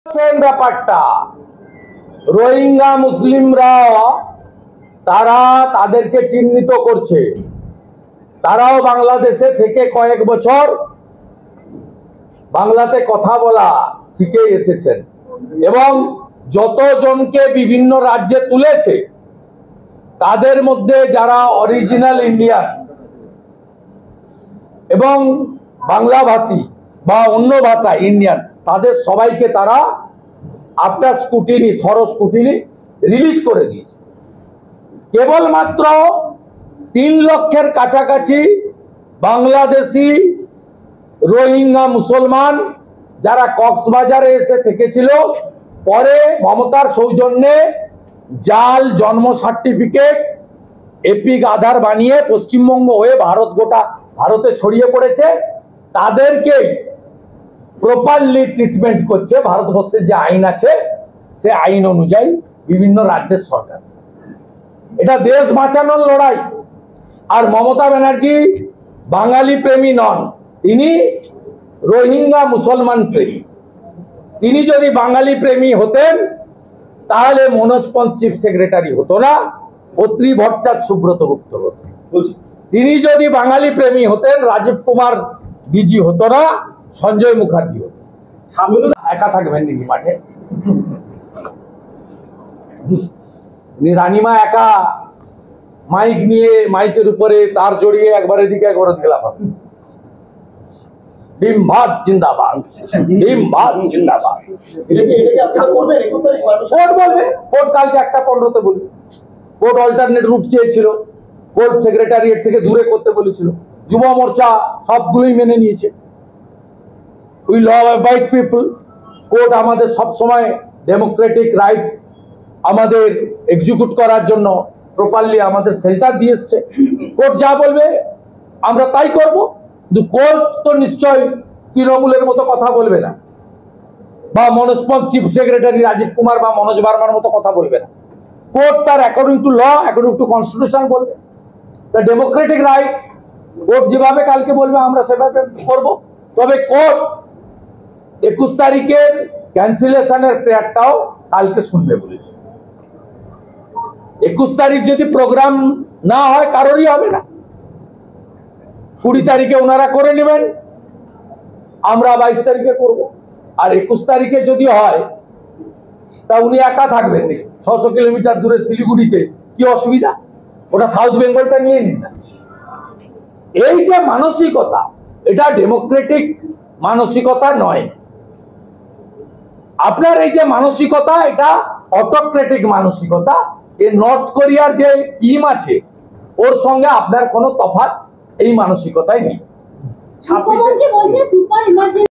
ব্যাপারটা রোহিঙ্গা মুসলিমরা তারা তাদেরকে চিহ্নিত করছে। তারাও বাংলাদেশে থেকে কয়েক বছর বাংলাতে কথা বলা শিখে এসেছেন এবং যতজনকে বিভিন্ন রাজ্যে তুলেছে তাদের মধ্যে যারা অরিজিনাল ইন্ডিয়ান এবং বাংলাভাষী বা অন্য ভাষা ইন্ডিয়ান তাদের সবাইকে তারা after scrutiny thorough scrutiny release করে দিয়েছে। কেবলমাত্র 3 লক্ষের কাছাকাছি বাংলাদেশি রোহিঙ্গা মুসলমান যারা কক্সবাজারে এসে থেকেছিল, পরে মমতার সৌজন্যে জাল জন্ম সার্টিফিকেট এপিক আধার বানিয়ে পশ্চিমবঙ্গ হয়ে ভারতে ছড়িয়ে পড়েছে, তাদেরকেই প্রপারলি ট্রিটমেন্ট করছে ভারতবর্ষের যে আইন আছে সে আইন অনুযায়ী বিভিন্ন রাজ্যের সরকার। এটা দেশ বাঁচানোর লড়াই। আর মমতা ব্যানার্জি বাঙালি প্রেমী নন, তিনি রোহিঙ্গা মুসলমান প্রেমী। তিনি যদি বাঙালি প্রেমী হতেন তাহলে মনোজ পন্থ চিফ সেক্রেটারি হতো না, অত্রি ভট্টাচার্য সুব্রত গুপ্ত হতো। তিনি যদি বাঙালি প্রেমী হতেন রাজীব কুমার ডিজি হতো না, সঞ্জয় মুখার্জি হতো। একা থাকবেন নাকি মাঠে? রানীমা একা মাইক নিয়ে মাইকের উপরে তার জড়িয়ে একবার এদিকে একবার গেলাম। ভীম ভারত জিন্দাবাদ, ভীম ভারত জিন্দাবাদ। কোর্ট বলবে, কোর্ট কালকে 1:15 বলবে। কোর্ট অল্টারনেট রুট চেয়েছিল, কোর্ট সেক্রেটারিয়েট থেকে দূরে করতে বলেছিল, যুব মোর্চা সবগুলোই মেনে নিয়েছে। We love abide people. Court আমাদের সবসময় ডেমোক্রেটিক রাইটস আমাদের এক্সিকিউট করার জন্য প্রপারলি আমাদের সেন্টার দিয়ে এসছে। কোর্ট যা বলবে আমরা তাই করব। কিন্তু কোর্ট তো নিশ্চয় তৃণমূলের মতো কথা বলবে না, বা মনোজ পন্থ চিফ সেক্রেটারি রাজীব কুমার বা মনোজ বার্মার মতো কথা বলবে না। কোর্ট তার according to law, according to constitution বলবে। দ্য ডেমোক্রেটিক রাইট, কোর্ট যেভাবে কালকে বলবে আমরা সেভাবে করব। তবে কোর্ট 21 তারিখের ক্যান্সেলেশনের প্রেয়ারটাও কালকে শুনবে বলেছে। 21 তারিখ যদি প্রোগ্রাম না হয় কারোরই হবে না। 20 তারিখে ওনারা করে নেবেন, আমরা 22 তারিখে করব। আর 21 তারিখে যদি হয় তা উনি একা থাকবেন নাকি? 600 কিলোমিটার দূরে শিলিগুড়িতে, কি অসুবিধা? ওটা সাউথ বেঙ্গলটা নিয়ে নিন না। এই যে মানসিকতা, এটা ডেমোক্রেটিক মানসিকতা নয়। আপনার এই যে মানসিকতা, এটা অটোক্রেটিক মানসিকতা। এই নর্থ কোরিয়ার যে কিম আছে ওর সঙ্গে আপনার কোনো তফাৎ এই মানসিকতায় নেই। 26